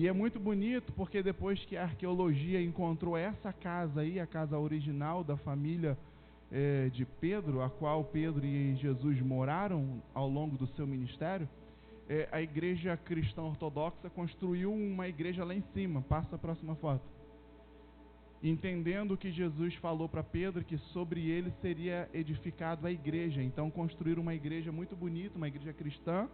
E é muito bonito porque depois que a arqueologia encontrou essa casa aí, a casa original da família de Pedro, a qual Pedro e Jesus moraram ao longo do seu ministério, a igreja cristã ortodoxa construiu uma igreja lá em cima. Passa a próxima foto. Entendendo que Jesus falou para Pedro que sobre ele seria edificado a igreja. Então construíram uma igreja muito bonita, uma igreja cristã,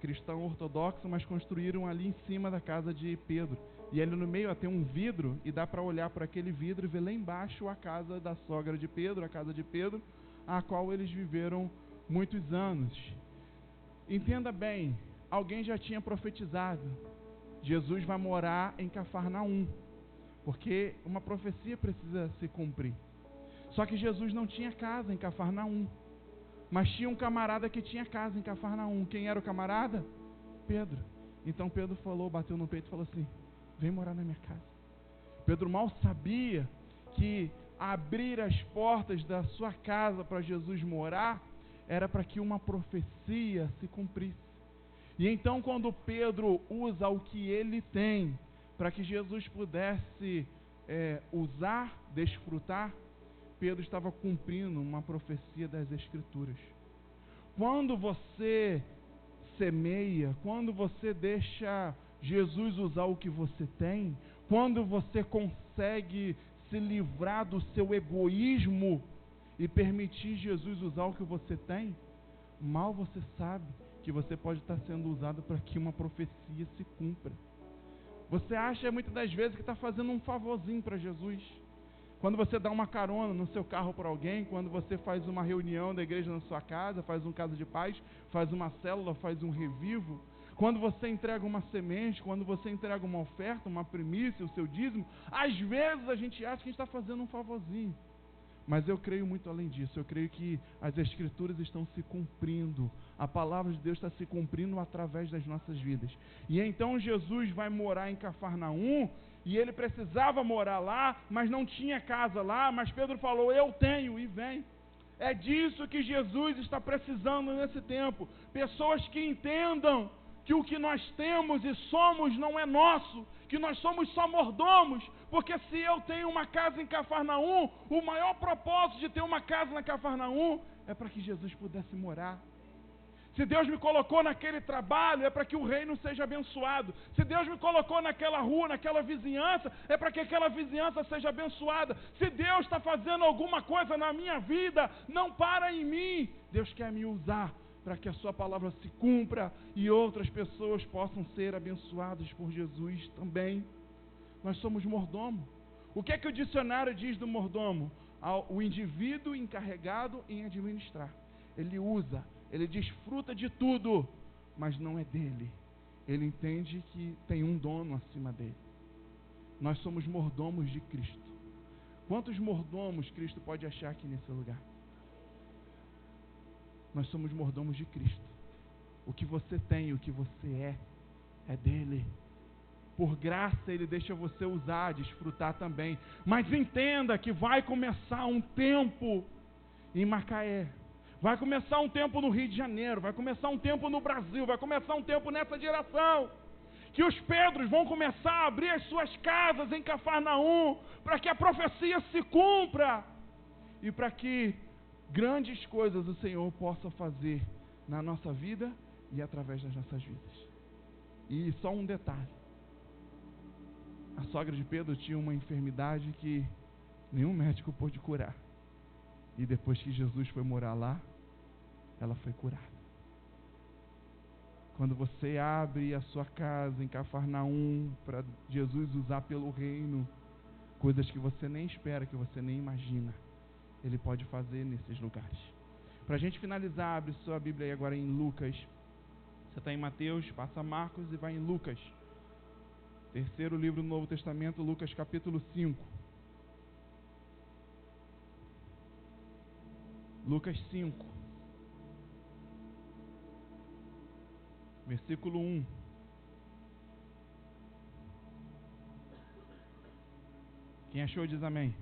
cristã ortodoxa, mas construíram ali em cima da casa de Pedro. E ali no meio tem um vidro, e dá para olhar por aquele vidro e ver lá embaixo a casa da sogra de Pedro, a casa de Pedro, a qual eles viveram muitos anos. Entenda bem, alguém já tinha profetizado: Jesus vai morar em Cafarnaum, porque uma profecia precisa se cumprir. Só que Jesus não tinha casa em Cafarnaum, mas tinha um camarada que tinha casa em Cafarnaum. Quem era o camarada? Pedro. Então Pedro falou, bateu no peito e falou assim: vem morar na minha casa. Pedro mal sabia que abrir as portas da sua casa para Jesus morar era para que uma profecia se cumprisse. E então, quando Pedro usa o que ele tem para que Jesus pudesse usar, desfrutar, Pedro estava cumprindo uma profecia das Escrituras. Quando você semeia, quando você deixa Jesus usar o que você tem, quando você consegue se livrar do seu egoísmo e permitir Jesus usar o que você tem, mal você sabe que você pode estar sendo usado para que uma profecia se cumpra. Você acha muitas das vezes que está fazendo um favorzinho para Jesus. Quando você dá uma carona no seu carro para alguém, quando você faz uma reunião da igreja na sua casa, faz um casa de paz, faz uma célula, faz um revivo, quando você entrega uma semente, quando você entrega uma oferta, uma primícia, o seu dízimo, às vezes a gente acha que a gente está fazendo um favorzinho. Mas eu creio muito além disso. Eu creio que as Escrituras estão se cumprindo. A palavra de Deus está se cumprindo através das nossas vidas. E então Jesus vai morar em Cafarnaum, e ele precisava morar lá, mas não tinha casa lá. Mas Pedro falou: eu tenho, e vem. É disso que Jesus está precisando nesse tempo. Pessoas que entendam que o que nós temos e somos não é nosso, que nós somos só mordomos, porque se eu tenho uma casa em Cafarnaum, o maior propósito de ter uma casa na Cafarnaum é para que Jesus pudesse morar. Se Deus me colocou naquele trabalho, é para que o reino seja abençoado. Se Deus me colocou naquela rua, naquela vizinhança, é para que aquela vizinhança seja abençoada. Se Deus está fazendo alguma coisa na minha vida, não para em mim. Deus quer me usar para que a sua palavra se cumpra e outras pessoas possam ser abençoadas por Jesus também. Nós somos mordomo. O que é que o dicionário diz do mordomo? O indivíduo encarregado em administrar. Ele usa, ele desfruta de tudo, mas não é dele. Ele entende que tem um dono acima dele. Nós somos mordomos de Cristo. Quantos mordomos Cristo pode achar aqui nesse lugar? Nós somos mordomos de Cristo. O que você tem, o que você é dele. Por graça ele deixa você usar, desfrutar também. Mas entenda que vai começar um tempo em Macaé. Vai começar um tempo no Rio de Janeiro. Vai começar um tempo no Brasil. Vai começar um tempo nessa geração. Que os Pedros vão começar a abrir as suas casas em Cafarnaum, para que a profecia se cumpra. E para que grandes coisas o Senhor possa fazer na nossa vida e através das nossas vidas. E só um detalhe: a sogra de Pedro tinha uma enfermidade que nenhum médico pôde curar. E depois que Jesus foi morar lá, ela foi curada. Quando você abre a sua casa em Cafarnaum para Jesus usar pelo reino, coisas que você nem espera, que você nem imagina, Ele pode fazer nesses lugares. Para a gente finalizar, abre sua Bíblia aí agora em Lucas. Você está em Mateus, passa Marcos e vai em Lucas. Terceiro livro do Novo Testamento, Lucas capítulo 5. Lucas 5. Versículo 1. Quem achou diz amém.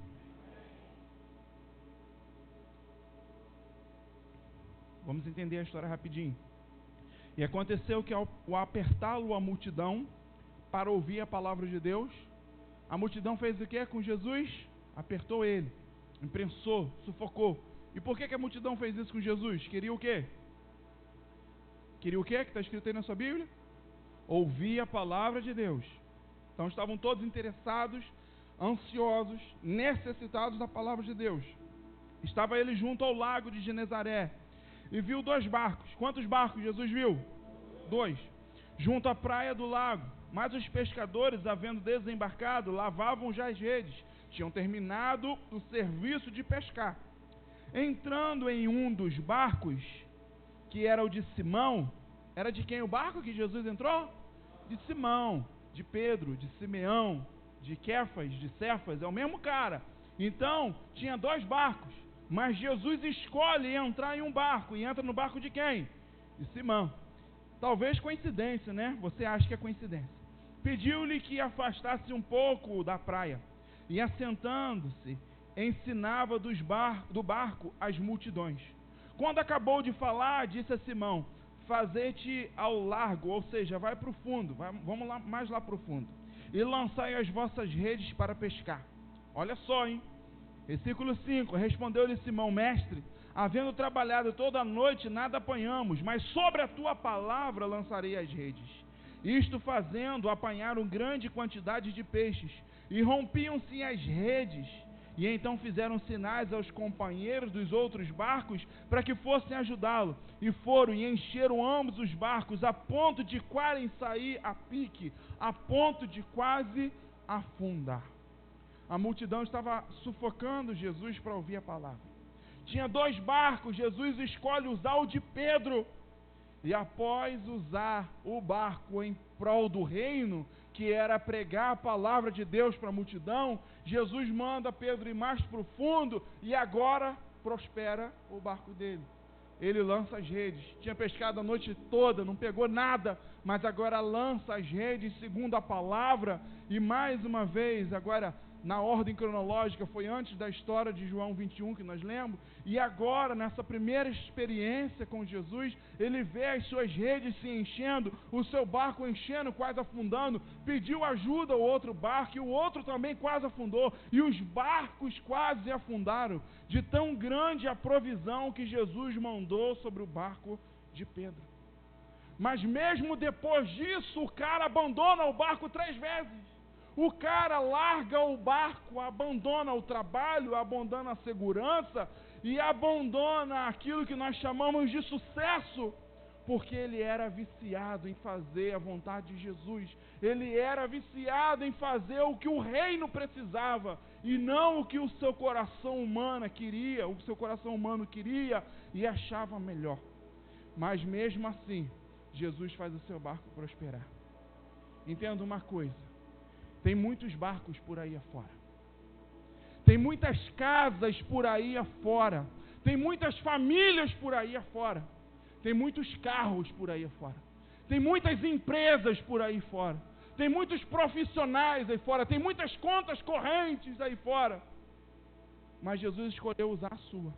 Vamos entender a história rapidinho. E aconteceu que ao apertá-lo a multidão, para ouvir a palavra de Deus. A multidão fez o que com Jesus? Apertou ele, imprensou, sufocou. E por que a multidão fez isso com Jesus? Queria o quê? Queria o quê que está escrito aí na sua Bíblia? Ouvir a palavra de Deus. Então estavam todos interessados, ansiosos, necessitados da palavra de Deus. Estava ele junto ao lago de Genezaré e viu 2 barcos. Quantos barcos Jesus viu? 2. Junto à praia do lago. Mas os pescadores, havendo desembarcado, lavavam já as redes. Tinham terminado o serviço de pescar. Entrando em um dos barcos, que era o de Simão. Era de quem o barco que Jesus entrou? De Simão, de Pedro, de Simeão, de Quefas, de Cefas, é o mesmo cara. Então, tinha 2 barcos, mas Jesus escolhe entrar em um barco, e entra no barco de quem? De Simão. Talvez coincidência, né? Você acha que é coincidência. Pediu-lhe que afastasse um pouco da praia, e assentando-se, ensinava do barco as multidões. Quando acabou de falar, disse a Simão: fazei-te ao largo, ou seja, vai para o fundo, vamos lá, mais lá para o fundo, e lançai as vossas redes para pescar. Olha só, hein? Versículo 5, respondeu-lhe Simão: mestre, havendo trabalhado toda a noite, nada apanhamos, mas sobre a tua palavra lançarei as redes. Isto fazendo, apanharam grande quantidade de peixes, e rompiam-se as redes. E então fizeram sinais aos companheiros dos outros barcos para que fossem ajudá-lo. E foram e encheram ambos os barcos a ponto de quase sair a pique, a ponto de quase afundar. A multidão estava sufocando Jesus para ouvir a palavra. Tinha 2 barcos, Jesus escolhe usar o de Pedro. E após usar o barco em prol do reino, que era pregar a palavra de Deus para a multidão, Jesus manda Pedro ir mais profundo e agora prospera o barco dele. Ele lança as redes. Tinha pescado a noite toda, não pegou nada, mas agora lança as redes segundo a palavra. E mais uma vez, agora na ordem cronológica, foi antes da história de João 21 que nós lemos, e agora nessa primeira experiência com Jesus, ele vê as suas redes se enchendo, o seu barco enchendo, quase afundando, pediu ajuda ao outro barco, e o outro também quase afundou, e os barcos quase afundaram, de tão grande a provisão que Jesus mandou sobre o barco de Pedro. Mas mesmo depois disso, o cara abandona o barco 3 vezes. O cara larga o barco, abandona o trabalho, abandona a segurança e abandona aquilo que nós chamamos de sucesso, porque ele era viciado em fazer a vontade de Jesus. Ele era viciado em fazer o que o reino precisava e não o que o seu coração humano queria, e achava melhor. Mas mesmo assim, Jesus faz o seu barco prosperar. Entenda uma coisa: tem muitos barcos por aí afora. Tem muitas casas por aí afora. Tem muitas famílias por aí afora. Tem muitos carros por aí afora. Tem muitas empresas por aí fora. Tem muitos profissionais aí fora. Tem muitas contas correntes aí fora. Mas Jesus escolheu usar a sua.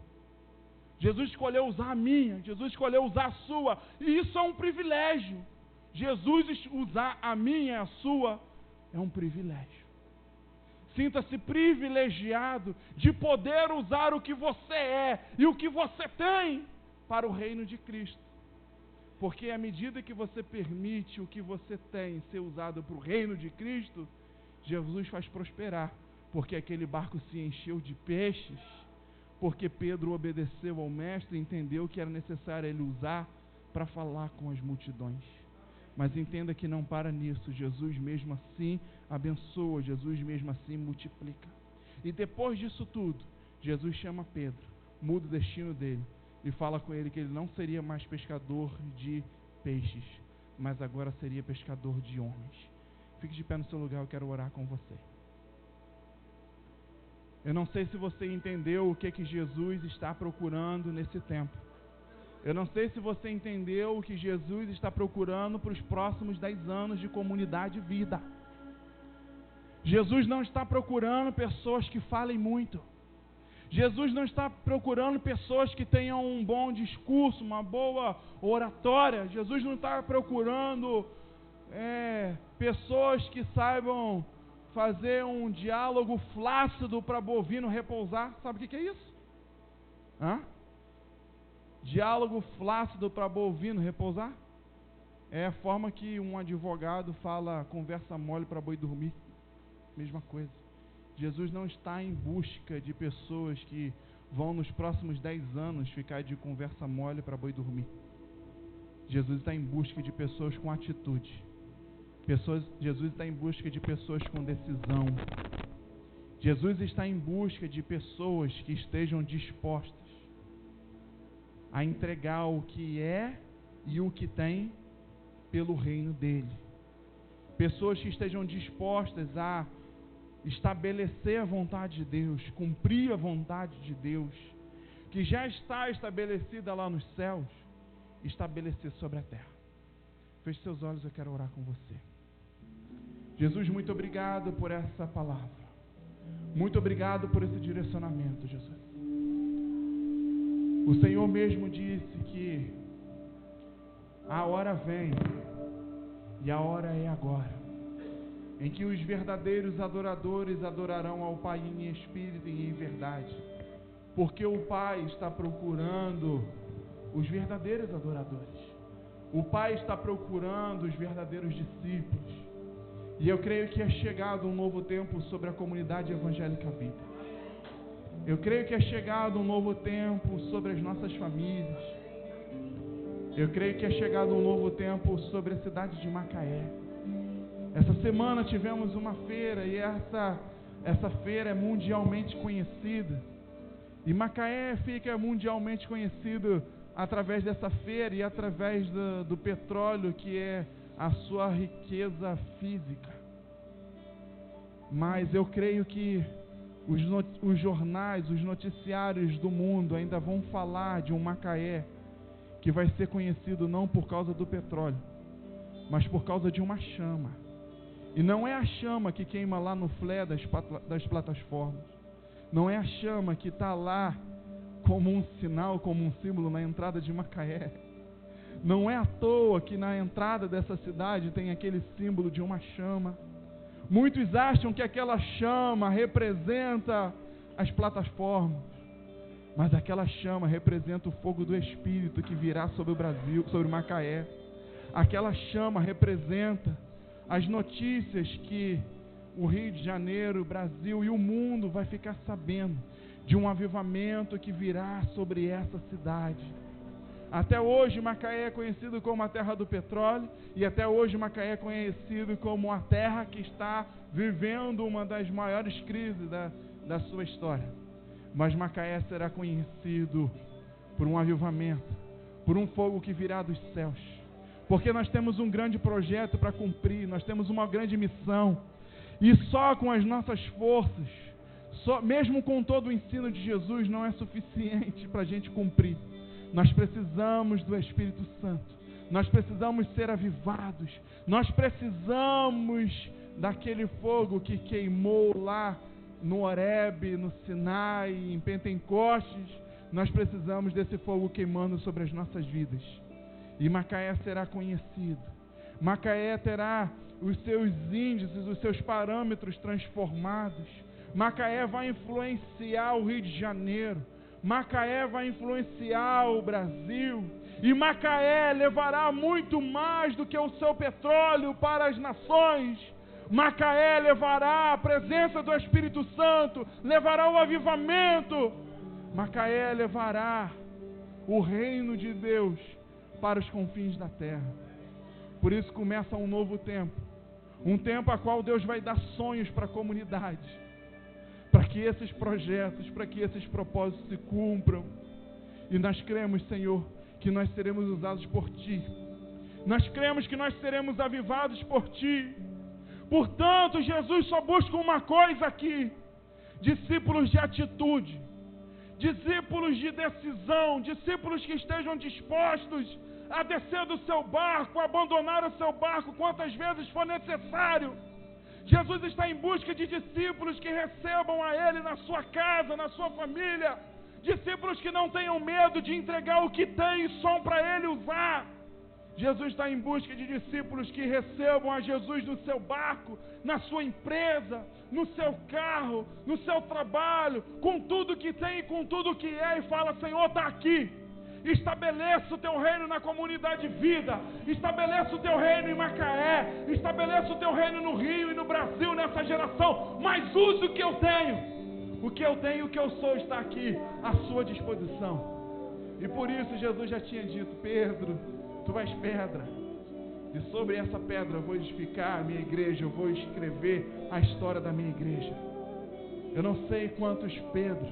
Jesus escolheu usar a minha. Jesus escolheu usar a sua. E isso é um privilégio. Jesus usar a minha e a sua é um privilégio. Sinta-se privilegiado de poder usar o que você é e o que você tem para o reino de Cristo. Porque à medida que você permite o que você tem ser usado para o reino de Cristo, Jesus faz prosperar. Porque aquele barco se encheu de peixes, porque Pedro obedeceu ao mestre e entendeu que era necessário ele usar para falar com as multidões. Mas entenda que não para nisso. Jesus mesmo assim abençoa, Jesus mesmo assim multiplica. E depois disso tudo, Jesus chama Pedro, muda o destino dele e fala com ele que ele não seria mais pescador de peixes, mas agora seria pescador de homens. Fique de pé no seu lugar, eu quero orar com você. Eu não sei se você entendeu o que Jesus está procurando nesse tempo. Eu não sei se você entendeu o que Jesus está procurando para os próximos 10 anos de comunidade vida. Jesus não está procurando pessoas que falem muito. Jesus não está procurando pessoas que tenham um bom discurso, uma boa oratória. Jesus não está procurando pessoas que saibam fazer um diálogo flácido para bovino repousar. Sabe o que é isso? Diálogo flácido para bovino repousar? É a forma que um advogado fala conversa mole para boi dormir. Mesma coisa. Jesus não está em busca de pessoas que vão nos próximos 10 anos ficar de conversa mole para boi dormir. Jesus está em busca de pessoas com atitude. Jesus está em busca de pessoas com decisão. Jesus está em busca de pessoas que estejam dispostas a entregar o que é e o que tem pelo reino dele. Pessoas que estejam dispostas a estabelecer a vontade de Deus, cumprir a vontade de Deus, que já está estabelecida lá nos céus, estabelecer sobre a terra. Feche seus olhos, eu quero orar com você. Jesus, muito obrigado por essa palavra. Muito obrigado por esse direcionamento, Jesus. O Senhor mesmo disse que a hora vem, e a hora é agora, em que os verdadeiros adoradores adorarão ao Pai em espírito e em verdade, porque o Pai está procurando os verdadeiros adoradores. O Pai está procurando os verdadeiros discípulos. E eu creio que é chegado um novo tempo sobre a comunidade evangélica Vida. Eu creio que é chegado um novo tempo sobre as nossas famílias. Eu creio que é chegado um novo tempo sobre a cidade de Macaé. Essa semana tivemos uma feira e essa feira é mundialmente conhecida. E Macaé fica mundialmente conhecido através dessa feira e através do petróleo, que é a sua riqueza física. Mas eu creio que os jornais, os noticiários do mundo ainda vão falar de um Macaé que vai ser conhecido não por causa do petróleo, mas por causa de uma chama. E não é a chama que queima lá no flare das plataformas. Não é a chama que está lá como um sinal, como um símbolo na entrada de Macaé. Não é à toa que na entrada dessa cidade tem aquele símbolo de uma chama. Muitos acham que aquela chama representa as plataformas, mas aquela chama representa o fogo do Espírito que virá sobre o Brasil, sobre Macaé. Aquela chama representa as notícias que o Rio de Janeiro, o Brasil e o mundo vai ficar sabendo de um avivamento que virá sobre essa cidade. Até hoje Macaé é conhecido como a terra do petróleo, e até hoje Macaé é conhecido como a terra que está vivendo uma das maiores crises da sua história. Mas Macaé será conhecido por um avivamento, por um fogo que virá dos céus, porque nós temos um grande projeto para cumprir, nós temos uma grande missão, e só com as nossas forças, mesmo com todo o ensino de Jesus, não é suficiente para a gente cumprir. Nós precisamos do Espírito Santo, nós precisamos ser avivados, nós precisamos daquele fogo que queimou lá no Horebe, no Sinai, em Pentecostes. Nós precisamos desse fogo queimando sobre as nossas vidas. E Macaé será conhecido. Macaé terá os seus índices, os seus parâmetros transformados. Macaé vai influenciar o Rio de Janeiro. Macaé vai influenciar o Brasil. E Macaé levará muito mais do que o seu petróleo para as nações. Macaé levará a presença do Espírito Santo, levará o avivamento. Macaé levará o reino de Deus para os confins da terra. Por isso começa um novo tempo, um tempo a qual Deus vai dar sonhos para a comunidade, para que esses projetos, para que esses propósitos se cumpram. E nós cremos, Senhor, que nós seremos usados por Ti. Nós cremos que nós seremos avivados por Ti. Portanto, Jesus só busca uma coisa aqui: discípulos de atitude, discípulos de decisão, discípulos que estejam dispostos a descer do seu barco, a abandonar o seu barco quantas vezes for necessário. Jesus está em busca de discípulos que recebam a Ele na sua casa, na sua família, discípulos que não tenham medo de entregar o que tem só para Ele usar. Jesus está em busca de discípulos que recebam a Jesus no seu barco, na sua empresa, no seu carro, no seu trabalho, com tudo que tem e com tudo que é, e fala: Senhor, está aqui. Estabeleça o teu reino na comunidade Vida, estabeleça o teu reino em Macaé, estabeleça o teu reino no Rio e no Brasil nessa geração, mas use o que eu tenho. O que eu tenho e o que eu sou está aqui à sua disposição. E por isso Jesus já tinha dito: Pedro, tu és pedra, e sobre essa pedra eu vou edificar a minha igreja, eu vou escrever a história da minha igreja. Eu não sei quantos Pedro,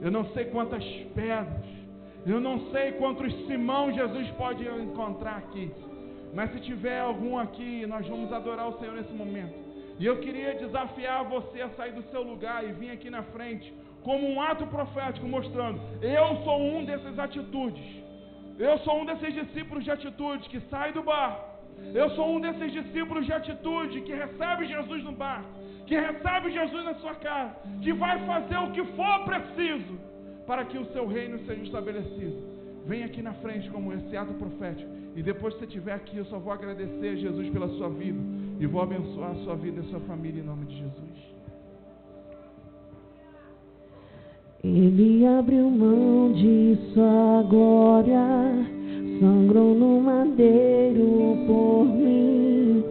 eu não sei quantas pedras, eu não sei quantos Simão Jesus pode encontrar aqui, mas se tiver algum aqui, nós vamos adorar o Senhor nesse momento. E eu queria desafiar você a sair do seu lugar e vir aqui na frente, como um ato profético, mostrando: eu sou um dessas atitudes, eu sou um desses discípulos de atitude que sai do barco, eu sou um desses discípulos de atitude que recebe Jesus no barco, que recebe Jesus na sua casa, que vai fazer o que for preciso para que o seu reino seja estabelecido. Vem aqui na frente como esse ato profético, e depois que você estiver aqui, eu só vou agradecer a Jesus pela sua vida e vou abençoar a sua vida e a sua família em nome de Jesus. Ele abriu mão de sua glória, sangrou no madeiro por mim,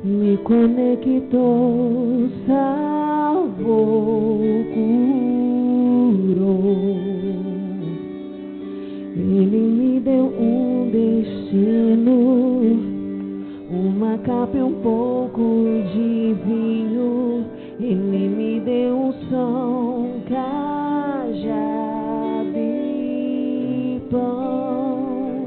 me conectou, salvou, curou. Ele me deu um destino, uma capa e um pouco de vinho. Ele me deu um som, cajado e pão.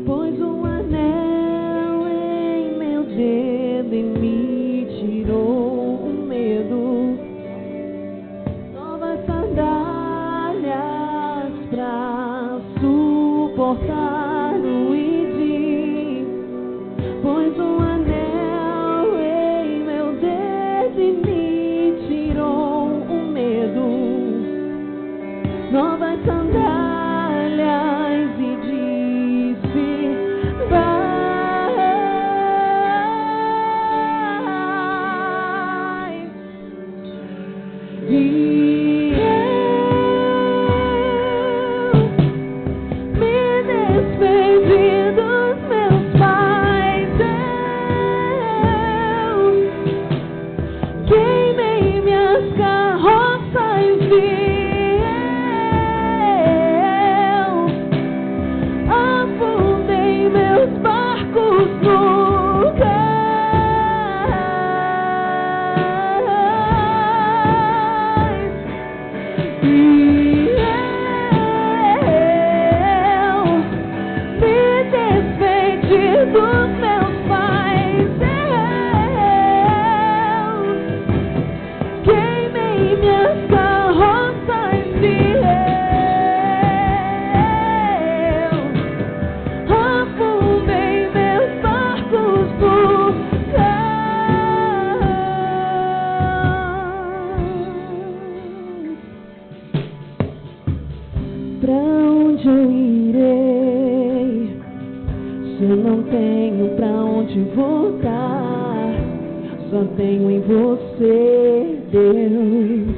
Pôs um anel em meu dedo e me tirou o medo. Novas sandálias pra suportar o ID. Pôs um anel em meu dedo e me tirou o medo. Novas sandálias e disse: vai. E eu me despedi dos meus pais, eu queimei minhas carroças e eu afundei meus barcos no cais. E eu me despedi dos meus pais, eu queimei minhas carroças e eu afundei meus barcos no cais. Pra onde eu irei, se eu não tenho pra onde voltar? Só tenho em você, Deus,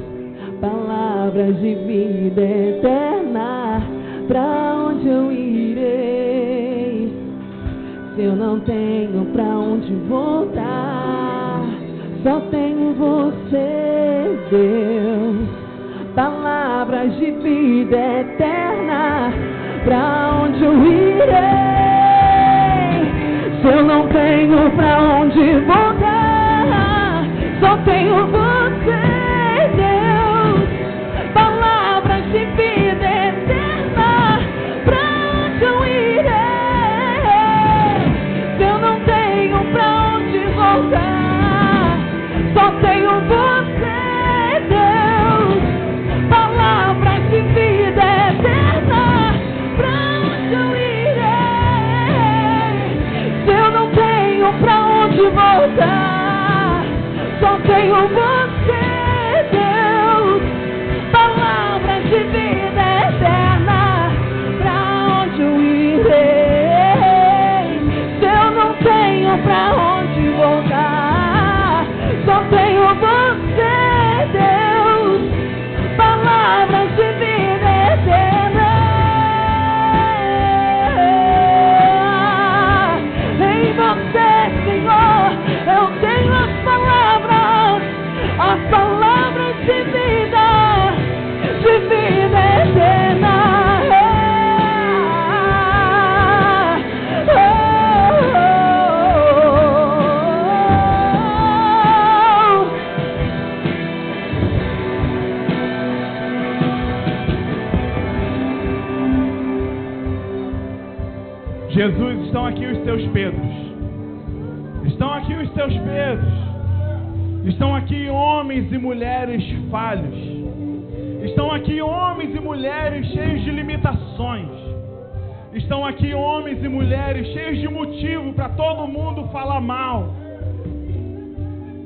palavras de vida eterna. Pra onde eu irei, se eu não tenho pra onde voltar? Só tenho você, Deus, palavras de vida eterna. Pra onde eu irei, se eu não tenho pra onde voltar? Só tenho você, Deus, palavras de vida eterna. Pra onde eu irei, se eu não tenho pra onde voltar? Só tenho você, Deus, palavras de vida eterna. Pra onde eu irei, se eu não tenho pra onde voltar? Pedros. Estão aqui os teus Pedros. Estão aqui homens e mulheres falhos. Estão aqui homens e mulheres cheios de limitações. Estão aqui homens e mulheres cheios de motivo para todo mundo falar mal.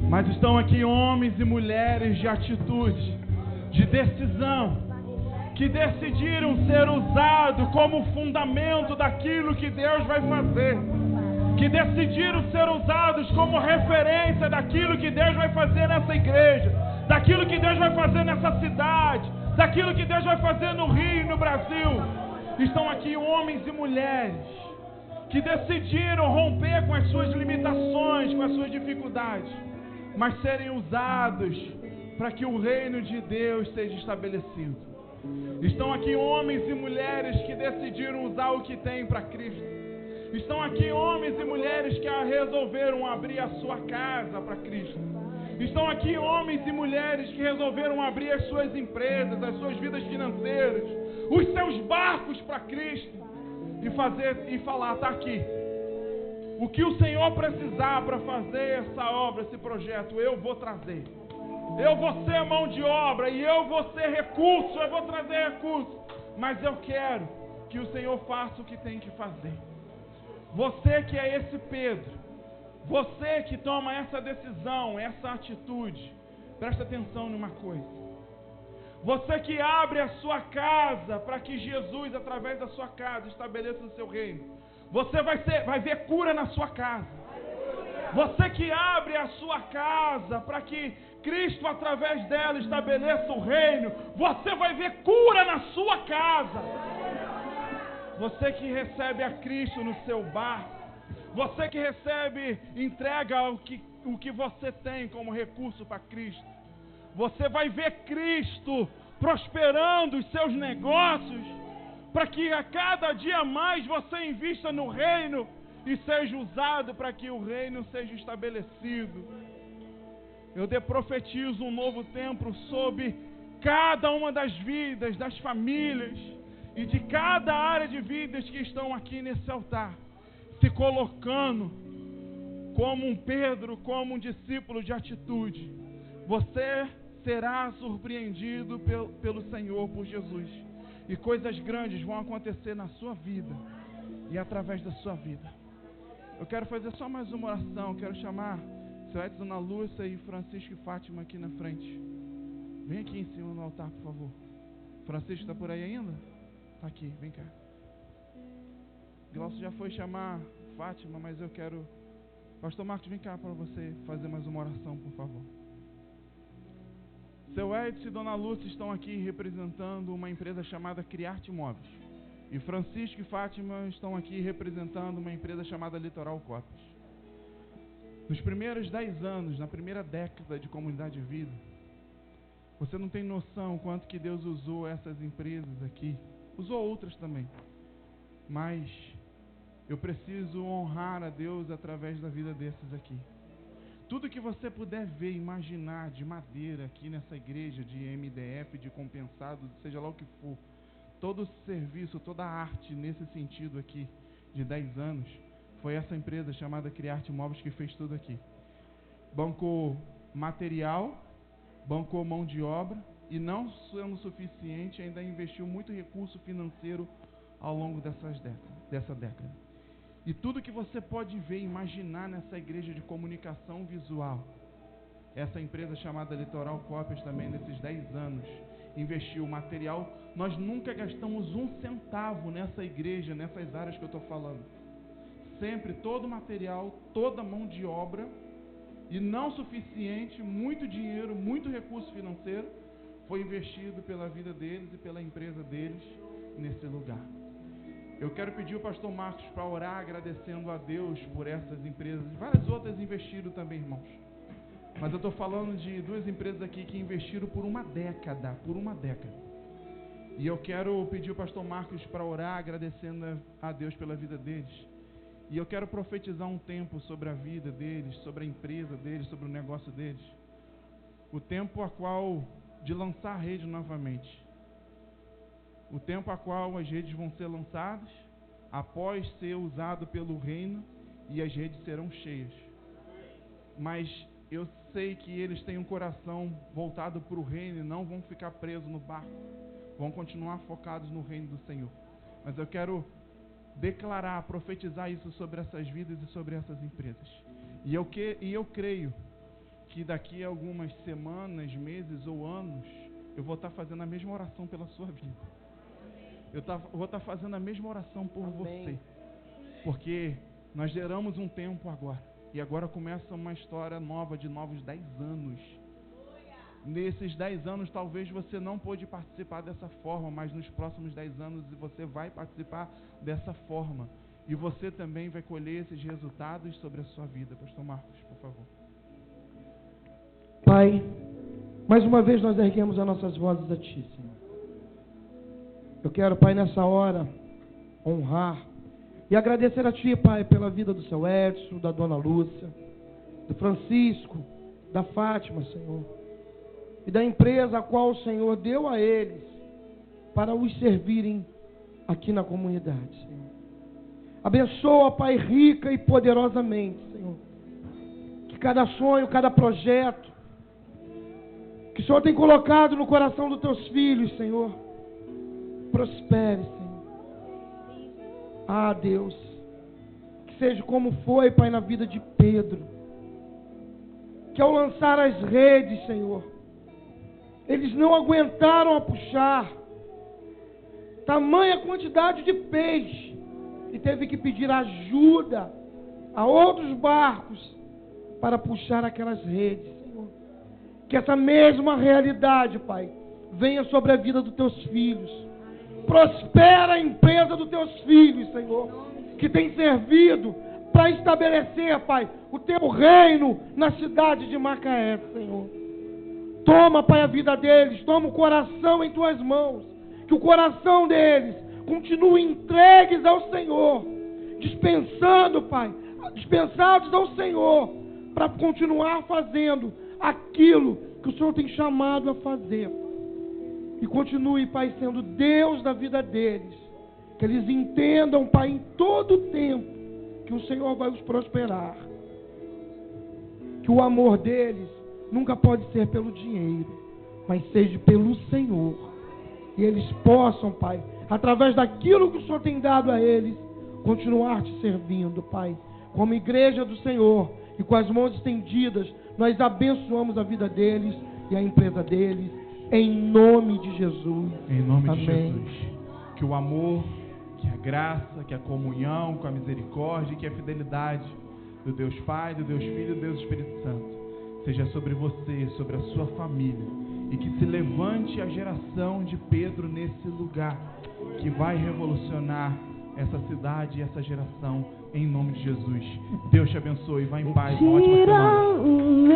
Mas estão aqui homens e mulheres de atitude, de decisão, que decidiram ser usados como fundamento daquilo que Deus vai fazer. Que decidiram ser usados como referência daquilo que Deus vai fazer nessa igreja, daquilo que Deus vai fazer nessa cidade, daquilo que Deus vai fazer no Rio e no Brasil. Estão aqui homens e mulheres que decidiram romper com as suas limitações, com as suas dificuldades, mas serem usados para que o reino de Deus seja estabelecido. Estão aqui homens e mulheres que decidiram usar o que têm para Cristo. Estão aqui homens e mulheres que resolveram abrir a sua casa para Cristo. Estão aqui homens e mulheres que resolveram abrir as suas empresas, as suas vidas financeiras, os seus barcos para Cristo e falar, está aqui. O que o Senhor precisar para fazer essa obra, esse projeto, eu vou trazer. Eu vou ser mão de obra e eu vou ser recurso, eu vou trazer recurso. Mas eu quero que o Senhor faça o que tem que fazer. Você que é esse Pedro, você que toma essa decisão, essa atitude, presta atenção numa coisa. Você que abre a sua casa para que Jesus, através da sua casa, estabeleça o seu reino. Você vai ver cura na sua casa. Você que abre a sua casa para que Cristo, através dela, estabeleça o reino. Você vai ver cura na sua casa. Você que recebe a Cristo no seu barco, você que recebe, entrega o que você tem como recurso para Cristo, você vai ver Cristo prosperando os seus negócios, para que a cada dia mais você invista no reino e seja usado para que o reino seja estabelecido. Eu profetizo um novo tempo sobre cada uma das vidas, das famílias, e de cada área de vidas que estão aqui nesse altar, se colocando como um Pedro, como um discípulo de atitude. Você será surpreendido pelo Senhor, por Jesus. E coisas grandes vão acontecer na sua vida e através da sua vida. Eu quero fazer só mais uma oração. Quero chamar seu Edson, Ana Lúcia e Francisco e Fátima aqui na frente. Vem aqui em cima no altar, por favor. Francisco está por aí ainda? Está aqui, vem cá. Glaucio já foi chamar Fátima, mas eu quero... Pastor Marcos, vem cá para você fazer mais uma oração, por favor. Seu Edson e Dona Lúcia estão aqui representando uma empresa chamada Criarte Imóveis. E Francisco e Fátima estão aqui representando uma empresa chamada Litoral Cópias. Nos primeiros 10 anos, na primeira década de comunidade de vida, você não tem noção o quanto que Deus usou essas empresas aqui. Usou outras também. Mas eu preciso honrar a Deus através da vida desses aqui. Tudo que você puder ver, imaginar de madeira aqui nessa igreja, de MDF, de compensado, seja lá o que for, todo o serviço, toda a arte nesse sentido aqui, de 10 anos, foi essa empresa chamada Criarte Imóveis que fez tudo aqui. Bancou material, bancou mão de obra, e não sendo suficiente, ainda investiu muito recurso financeiro ao longo dessa década. E tudo que você pode ver, imaginar nessa igreja de comunicação visual, essa empresa chamada Litoral Cópias também, nesses 10 anos, investiu material. Nós nunca gastamos um centavo nessa igreja, nessas áreas que eu estou falando. Sempre todo o material, toda a mão de obra, e não suficiente, muito dinheiro, muito recurso financeiro, foi investido pela vida deles e pela empresa deles nesse lugar. Eu quero pedir o pastor Marcos para orar, agradecendo a Deus por essas empresas. Várias outras investiram também, irmãos. Mas eu estou falando de 2 empresas aqui que investiram por uma década. E eu quero pedir o pastor Marcos para orar, agradecendo a Deus pela vida deles. E eu quero profetizar um tempo sobre a vida deles, sobre a empresa deles, sobre o negócio deles. O tempo a qual de lançar a rede novamente. O tempo a qual as redes vão ser lançadas, após ser usado pelo reino, e as redes serão cheias. Mas eu sei que eles têm um coração voltado para o reino e não vão ficar presos no barco. Vão continuar focados no reino do Senhor. Mas eu quero declarar, profetizar isso sobre essas vidas e sobre essas empresas. E eu creio que daqui a algumas semanas, meses ou anos, eu vou estar fazendo a mesma oração pela sua vida. Vou estar fazendo a mesma oração por você. Porque nós geramos um tempo agora. E agora começa uma história nova de novos 10 anos. Nesses 10 anos talvez você não pôde participar dessa forma, mas nos próximos 10 anos você vai participar dessa forma. E você também vai colher esses resultados sobre a sua vida. Pastor Marcos, por favor. Pai, mais uma vez nós erguemos as nossas vozes a Ti, Senhor. Eu quero, Pai, nessa hora, honrar e agradecer a Ti, Pai, pela vida do seu Edson, da Dona Lúcia, do Francisco, da Fátima, Senhor, e da empresa a qual o Senhor deu a eles para os servirem aqui na comunidade, Senhor. Abençoa, Pai, rica e poderosamente, Senhor, que cada sonho, cada projeto que o Senhor tem colocado no coração dos Teus filhos, Senhor, prospere, Senhor. Ah, Deus, que seja como foi, Pai, na vida de Pedro, que ao lançar as redes, Senhor, eles não aguentaram a puxar tamanha quantidade de peixe e teve que pedir ajuda a outros barcos para puxar aquelas redes, Senhor. Que essa mesma realidade, Pai, venha sobre a vida dos Teus filhos. Prospera a empresa dos Teus filhos, Senhor, que tem servido para estabelecer, Pai, o Teu reino na cidade de Macaé, Senhor. Toma, Pai, a vida deles, toma o coração em Tuas mãos, que o coração deles continue entregues ao Senhor, dispensados ao Senhor, para continuar fazendo aquilo que o Senhor tem chamado a fazer. E continue, Pai, sendo Deus da vida deles. Que eles entendam, Pai, em todo o tempo, que o Senhor vai os prosperar. Que o amor deles nunca pode ser pelo dinheiro, mas seja pelo Senhor. E eles possam, Pai, através daquilo que o Senhor tem dado a eles, continuar te servindo, Pai. Como igreja do Senhor e com as mãos estendidas, nós abençoamos a vida deles e a empresa deles. Em nome de Jesus. Em nome Amém. de Jesus. Que o amor, que a graça, que a comunhão, que a misericórdia e que a fidelidade do Deus Pai, do Deus Filho e do Deus Espírito Santo seja sobre você, sobre a sua família. E que se levante a geração de Pedro nesse lugar, que vai revolucionar essa cidade e essa geração, em nome de Jesus. Deus te abençoe. Vá em paz. Uma ótima semana.